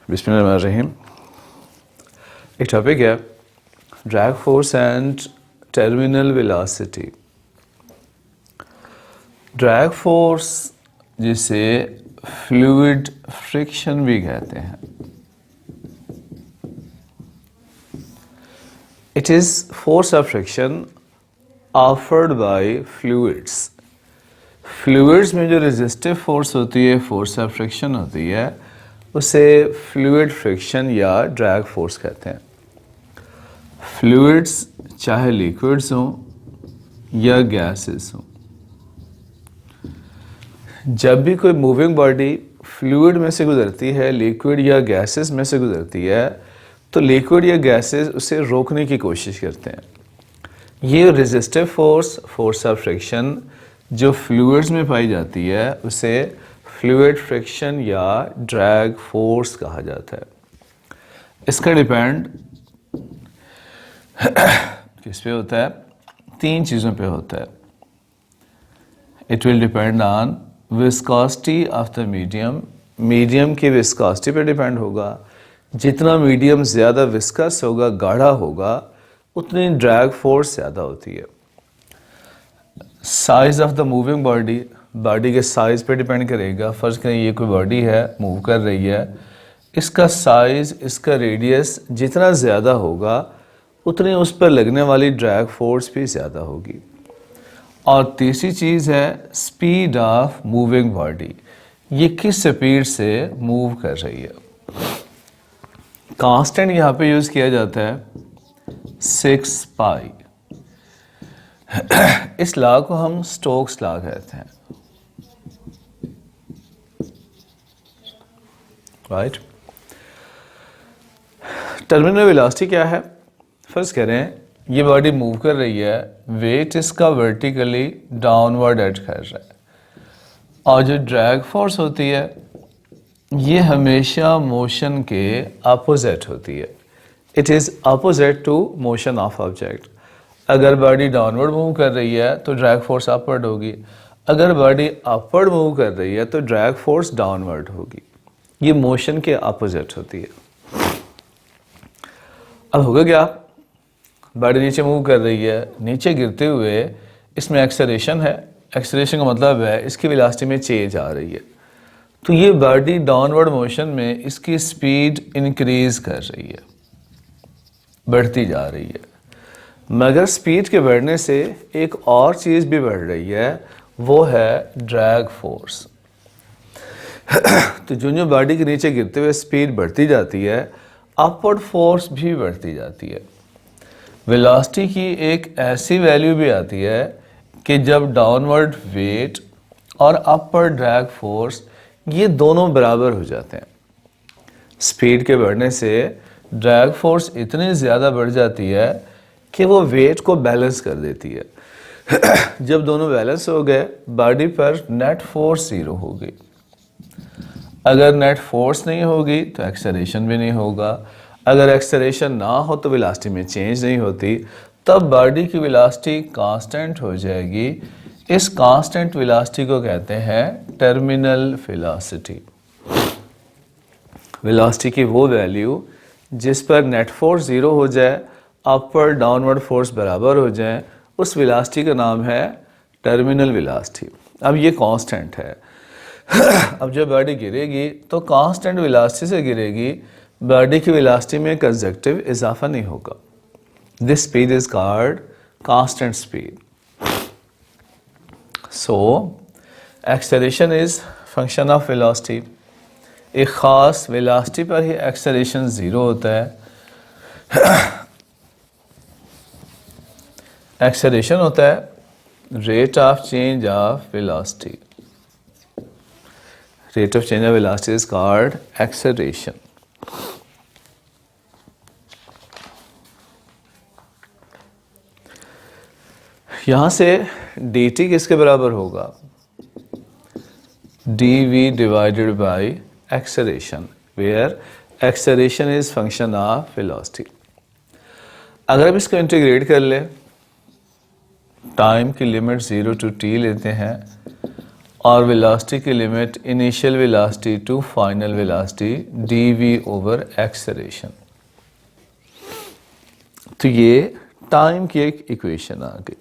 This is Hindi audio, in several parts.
बिस्मिल्लाहिर्रहमानिर्रहीम। एक टॉपिक है drag force and terminal velocity. Drag force जिसे फ्लूइड फ्रिक्शन भी कहते हैं, it is force of friction offered by fluids. Fluids में जो रेजिस्टिव फोर्स होती है, फोर्स ऑफ फ्रिक्शन होती है, उसे फ्लूइड फ्रिक्शन या ड्रैग फोर्स कहते हैं। फ्लूइड्स चाहे लिक्विड्स हों या गैसेस हों, जब भी कोई मूविंग बॉडी फ्लूइड में से गुजरती है, लिक्विड या गैसेस में से गुजरती है, तो लिक्विड या गैसेस उसे रोकने की कोशिश करते हैं। ये resistive force, force of friction जो फ्लूइड्स में पाई जाती है, उसे फ्लूइड फ्रिक्शन या ड्रैग फोर्स कहा जाता है। इसका डिपेंड किस पे होता है? तीन चीज़ों पे होता है। It will depend on viscosity of the medium. Medium की विस्कोसिटी पे डिपेंड होगा। जितना मीडियम ज़्यादा विस्कस होगा, गाढ़ा होगा, उतनी ड्रैग फोर्स ज़्यादा होती है। Size of the moving body, body के साइज़ पे डिपेंड करेगा। फर्ज करें ये कोई बॉडी है, मूव कर रही है, इसका साइज़, इसका रेडियस जितना ज़्यादा होगा, उतनी उस पर लगने वाली ड्रैग फोर्स भी ज़्यादा होगी। और तीसरी चीज़ है स्पीड ऑफ मूविंग बॉडी, ये किस स्पीड से मूव कर रही है। कांस्टेंट यहाँ पे यूज़ किया जाता है 6 पाई। इस लॉ को हम स्टोक्स लॉ कहते हैं, राइट। टर्मिनल वेलोसिटी क्या है? फर्ज करें ये बॉडी मूव कर रही है, वेट इसका वर्टिकली डाउनवर्ड एड कर रहा है, और जो ड्रैग फोर्स होती है ये हमेशा मोशन के अपोजिट होती है। It is opposite to motion of object. अगर बॉडी डाउनवर्ड मूव कर रही है तो ड्रैग फोर्स अपवर्ड होगी, अगर बॉडी अपवर्ड मूव कर रही है तो ड्रैग फोर्स डाउनवर्ड होगी। ये मोशन के अपोजिट होती है। अब होगा क्या? बॉडी नीचे मूव कर रही है, नीचे गिरते हुए इसमें एक्सेलरेशन है। एक्सेलरेशन का मतलब है इसकी वेलोसिटी में चेंज आ रही है, तो ये बॉडी डाउनवर्ड मोशन में इसकी स्पीड इंक्रीज कर रही है, बढ़ती जा रही है। मगर स्पीड के बढ़ने से एक और चीज़ भी बढ़ रही है, वो है ड्रैग फोर्स। तो जो बॉडी के नीचे गिरते हुए स्पीड बढ़ती जाती है, अपवर्ड फोर्स भी बढ़ती जाती है। वेलोसिटी की एक ऐसी वैल्यू भी आती है कि जब डाउनवर्ड वेट और अपवर्ड ड्रैग फोर्स ये दोनों बराबर हो जाते हैं। स्पीड के बढ़ने से ड्रैग फोर्स इतनी ज़्यादा बढ़ जाती है कि वो वेट को बैलेंस कर देती है। जब दोनों बैलेंस हो गए, बॉडी पर नेट फोर्स 0 होगी। अगर नेट फोर्स नहीं होगी तो एक्सेलरेशन भी नहीं होगा। अगर एक्सेलरेशन ना हो तो वेलोसिटी में चेंज नहीं होती, तब बॉडी की वेलोसिटी कांस्टेंट हो जाएगी। इस कांस्टेंट वेलोसिटी को कहते हैं टर्मिनल वेलोसिटी। वेलोसिटी की वो वैल्यू जिस पर नेट फोर्स 0 हो जाए, अपवर्ड डाउनवर्ड फोर्स बराबर हो जाए, उस वेलोसिटी का नाम है टर्मिनल वेलोसिटी। अब ये कांस्टेंट है। अब जब बॉडी गिरेगी तो कांस्टेंट वेलोसिटी से गिरेगी, बॉडी की वेलोसिटी में कंजक्टिव इजाफा नहीं होगा। This speed is called constant speed. So acceleration is function of velocity. एक ख़ास वेलोसिटी पर ही एक्सेलरेशन 0 होता है। एक्सेलरेशन होता है rate of change of velocity. Rate of change of velocity is called acceleration. यहां से dt किसके बराबर होगा? dv divided by acceleration, where acceleration is function of velocity. अगर आप इसको इंटीग्रेट कर ले, टाइम की लिमिट 0 to t लेते हैं और वेलोसिटी की limit initial velocity to final velocity dv over acceleration. तो ये टाइम की एक इक्वेशन आ गई,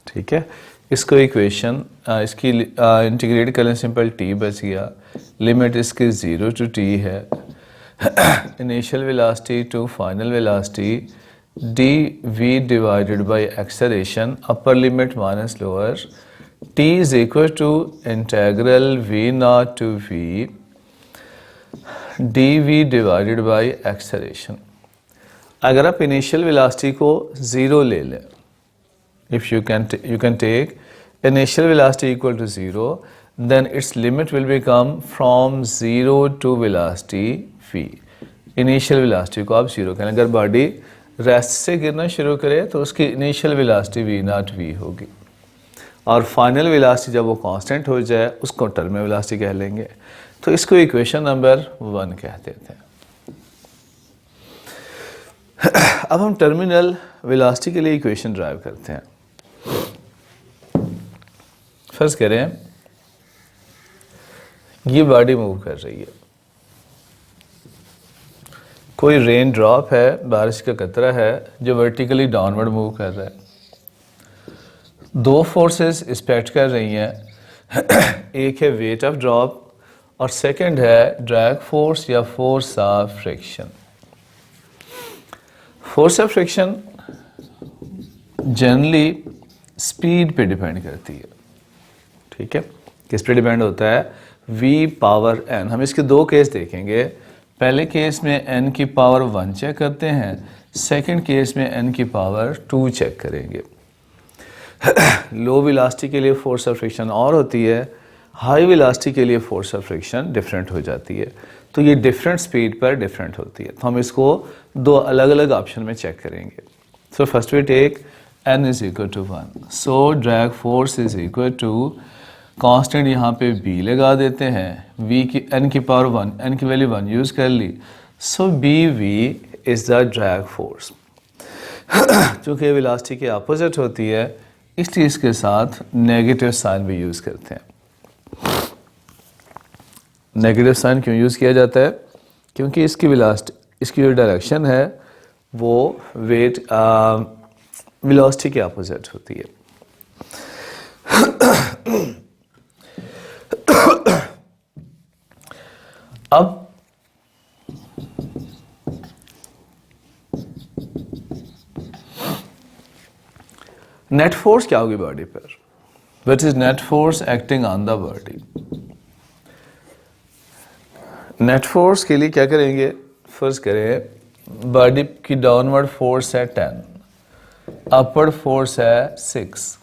ठीक है। इसको इक्वेशन इसकी इंटीग्रेट कर लें, सिंपल t बच गया, लिमिट इसकी 0 टू t है, initial velocity to final velocity dv divided by acceleration, upper limit minus lower, t is equal to integral v not to v dv divided by acceleration. अगर आप इनिशियल वेलोसिटी को 0 ले लें, if you can take initial velocity equal to 0, then its limit will become from 0 to velocity v। Initial velocity को आप 0 करें, अगर बॉडी रेस्ट से गिरना शुरू करे तो उसकी initial velocity v not v होगी, और फाइनल वेलोसिटी जब वो कांस्टेंट हो जाए उसको टर्मिनल वेलोसिटी कह लेंगे। तो इसको इक्वेशन नंबर 1 कह देते हैं। अब हम टर्मिनल वेलोसिटी के लिए इक्वेशन ड्राइव करते हैं। फर्ज करें ये बॉडी मूव कर रही है, कोई रेन ड्रॉप है, बारिश का कतरा है जो वर्टिकली डाउनवर्ड मूव कर रहा है। दो फोर्सेस एक्सपेक्ट कर रही हैं, एक है वेट ऑफ ड्रॉप और सेकंड है ड्रैग फोर्स या force of friction. Force of friction generally speed पे डिपेंड करती है, ठीक है। किस पे डिपेंड होता है? v power n। हम इसके दो केस देखेंगे। पहले केस में n की पावर 1 चेक करते हैं, सेकंड केस में n की पावर 2 चेक करेंगे। लो वेलोसिटी के लिए फोर्स ऑफ फ्रिक्शन और होती है, हाई वेलोसिटी के लिए फोर्स ऑफ फ्रिक्शन डिफरेंट हो जाती है। तो ये डिफरेंट स्पीड पर डिफरेंट होती है। तो हम इसको दो अलग अलग ऑप्शन में चेक करेंगे। So first we take n is equal to 1, so drag force is equal to constant यहाँ पे b लगा देते हैं, v की n की पावर 1, n की वैल्यू 1 यूज़ कर ली, सो bv is the drag force. चूँकि वेलोसिटी के अपोजिट होती है इसलिए इसके साथ नेगेटिव साइन भी यूज़ करते हैं। नेगेटिव साइन क्यों यूज़ किया जाता है? क्योंकि इसकी वेलोसिटी, इसकी जो डायरेक्शन है वो वेट वेलोसिटी के अपोजिट होती है। अब नेट फोर्स क्या होगी बॉडी पर? What is net force acting on the body? Net force के लिए क्या करेंगे? फर्स्ट करें बॉडी की डाउनवर्ड फोर्स है 10, अपवर्ड फोर्स है 6,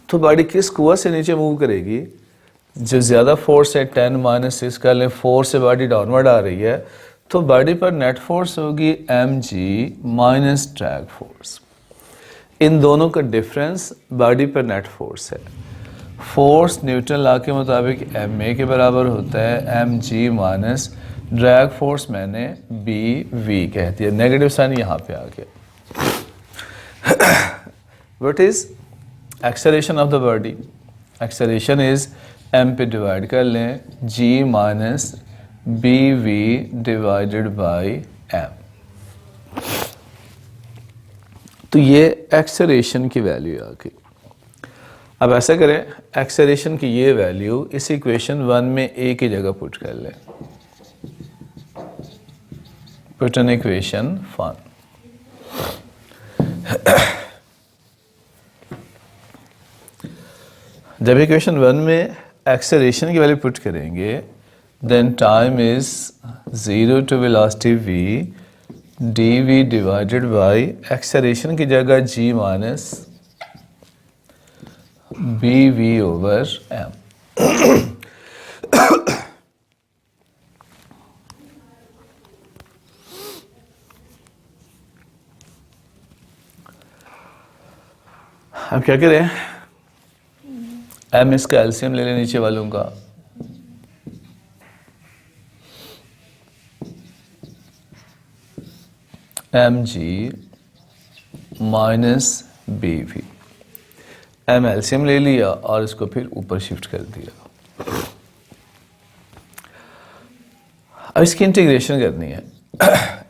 तो बॉडी किस कुआ से नीचे मूव करेगी? जो ज़्यादा फोर्स है 10 माइनस 6 कर लें, 4 से बॉडी डाउनवर्ड आ रही है, तो बॉडी पर नेट फोर्स होगी mg माइनस ड्रैग फोर्स। इन दोनों का डिफरेंस बॉडी पर नेट फोर्स है। फोर्स न्यूटन लॉ के मुताबिक ma के बराबर होता है mg माइनस ड्रैग फोर्स मैंने bv कह दिया। नेगेटिव साइन यहाँ पे आ गया। What is acceleration of the body? Acceleration is m पे डिवाइड कर लें g minus bv divided by m। तो ये एक्सेलरेशन की वैल्यू आ गई। अब ऐसा करें, एक्सेलरेशन की ये वैल्यू इस इक्वेशन 1 में a की जगह पुट कर लें। Put in equation 1। जब इक्वेशन 1 में एक्सेलरेशन की वैल्यू पुट करेंगे, then time is 0 to velocity v dv divided by acceleration की जगह g minus bv over m। अब क्या करें? m इसका एलसीएम ले लें नीचे वालों का। mg minus bv। m LCM ले लिया और इसको फिर ऊपर शिफ्ट कर दिया। अब इसकी इंटीग्रेशन करनी है,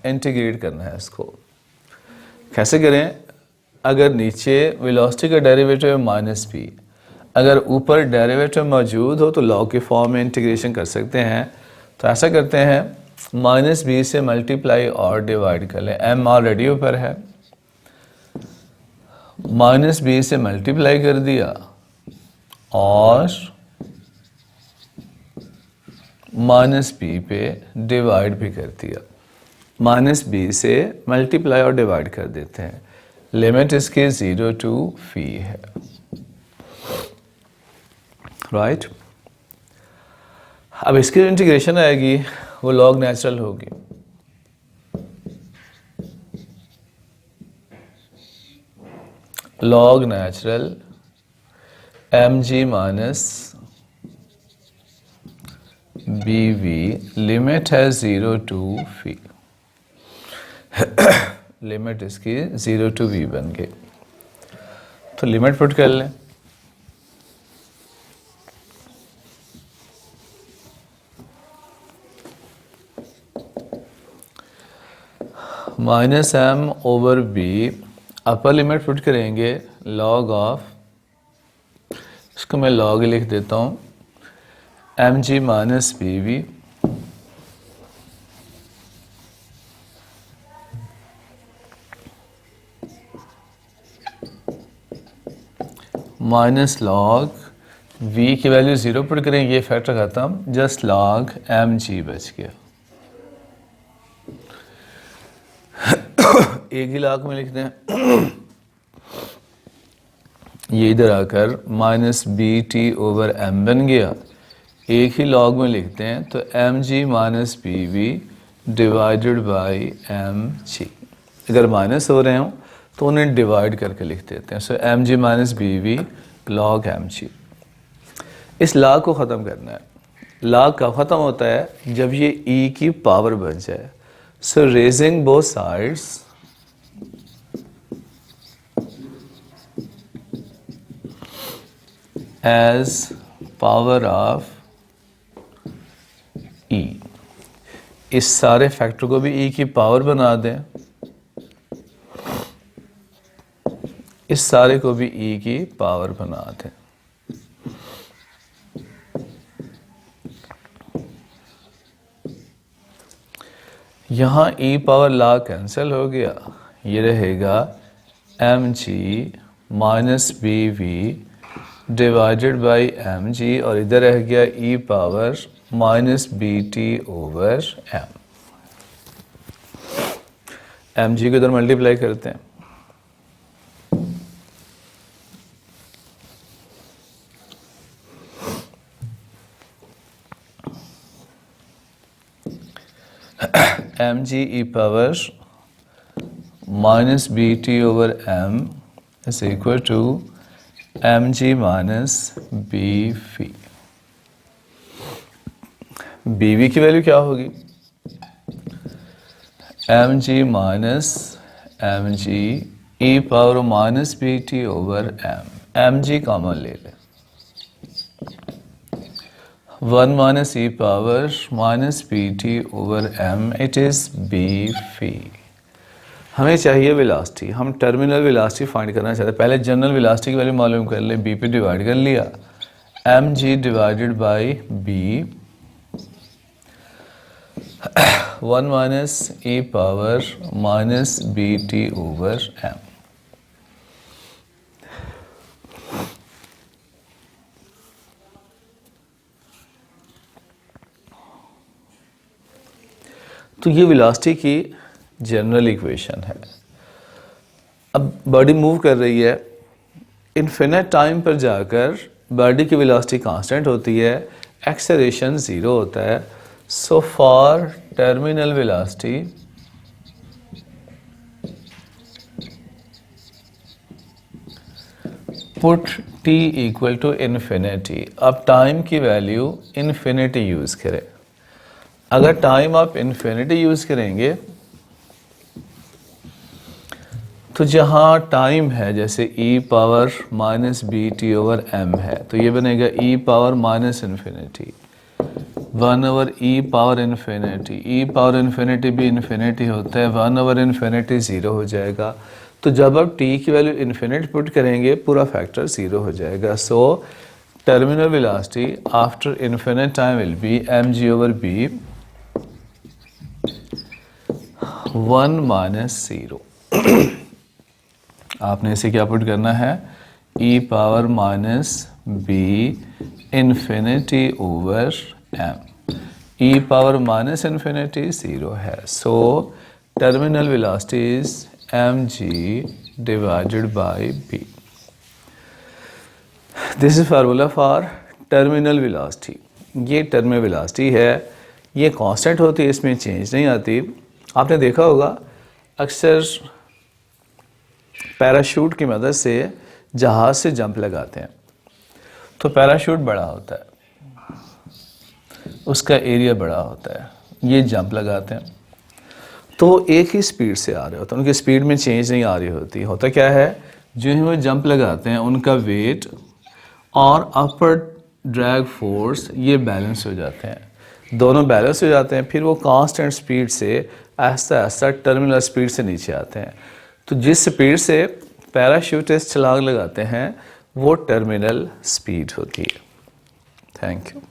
इंटीग्रेट करना है इसको। कैसे करें? अगर नीचे वेलोसिटी का डेरिवेटिव है माइनस बी, अगर ऊपर डेरिवेटिव मौजूद हो तो लॉग के फॉर्म में इंटीग्रेशन कर सकते हैं। तो ऐसा करते हैं, माइनस बी से मल्टीप्लाई और डिवाइड कर लें, एम ऑलरेडी ऊपर है, माइनस बी से मल्टीप्लाई कर दिया और माइनस बी पे डिवाइड भी कर दिया। माइनस बी से मल्टीप्लाई और डिवाइड कर देते हैं, लिमिट इसके 0 to φ है, राइट। अब इसकी इंटीग्रेशन आएगी वो लॉग नेचुरल होगी, लॉग नेचुरल एम जी माइनस बी वी, लिमिट है 0 to φ, लिमिट इसकी 0 to v बन गई। तो लिमिट पुट कर लें, minus m over b, upper limit put करेंगे लॉग ऑफ, इसको मैं लॉग लिख देता हूँ, एम जी minus B v minus log v की वैल्यू 0 पुट करेंगे, ये फैक्टर खत्म, जस्ट लॉग एम जी बच गया। एक ही लॉग में लिखते हैं, ये इधर आकर minus B T over m बन गया, एक ही लॉग में लिखते हैं तो m ji minus B we divided by M g. अगर माइनस हो रहे हों तो उन्हें डिवाइड करके लिख देते हैं, सो एम जी minus B V log M G. इस लॉग को ख़त्म करना है, लॉग कब ख़त्म होता है? जब ये ई की पावर बन जाए। So raising both sides as power of E, इस सारे फैक्टर को भी ई की पावर बना दें, इस सारे को भी ई की पावर बना दें। यहाँ ई पावर लॉग कैंसिल हो गया, ये रहेगा M ji minus B we divided by M G, और इधर रह गया E power minus B T over M. M G को इधर मल्टीप्लाई करते हैं, M G E power minus B T over M is equal to M ji minus B phi. B V की वैल्यू क्या होगी? एम जी minus M G E power minus B T over M, M G common ले लें, 1 minus E power minus B T over M, it is B phi. हमें चाहिए वेलोसिटी, हम टर्मिनल वेलोसिटी फाइंड करना चाहते हैं। पहले जनरल वेलोसिटी की वैल्यू मालूम कर लें, बी पे डिवाइड कर लिया, m g divided by b, 1 minus E power minus B T over m. तो ये वेलोसिटी की जनरल इक्वेशन है। अब बॉडी मूव कर रही है, इन्फिनिट टाइम पर जाकर बॉडी की वेलोसिटी कांस्टेंट होती है, एक्सेलरेशन 0 होता है। So for terminal velocity put t equal to infinity. अब टाइम की वैल्यू इन्फिनिटी यूज़ करें। अगर टाइम आप इन्फिनिटी यूज़ करेंगे तो जहाँ टाइम है, जैसे e power minus B T over m है, तो ये बनेगा e power minus infinity 1/e⁻∞, e⁻∞ भी इन्फिनिटी होता है, 1/∞ 0 हो जाएगा। तो जब आप t की वैल्यू इन्फिनिट पुट करेंगे पूरा फैक्टर 0 हो जाएगा। So terminal velocity after infinite time will be mg/b 1 - 0। आपने इसे क्या पुट करना है, e⁻⁻b ∞/m, e⁻∞ 0 है। So terminal velocity is mg/b। This is formula for terminal velocity. ये टर्मिनल वेलोसिटी है, ये कांस्टेंट होती है, इसमें चेंज नहीं आती। आपने देखा होगा अक्सर पैराशूट की मदद से जहाज़ से जंप लगाते हैं, तो पैराशूट बड़ा होता है, उसका एरिया बड़ा होता है, ये जंप लगाते हैं तो एक ही स्पीड से आ रहे होते हैं, उनकी स्पीड में चेंज नहीं आ रही होती। होता क्या है, जो ही वो जंप लगाते हैं उनका वेट और अपर ड्रैग फोर्स ये बैलेंस हो जाते हैं, दोनों बैलेंस हो जाते हैं, फिर वो कांस्टेंट स्पीड से ऐसा ऐसा टर्मिनल स्पीड से नीचे आते हैं। तो जिस स्पीड से पैराशूटिस्ट छलांग लगाते हैं वो टर्मिनल स्पीड होती है। Thank you.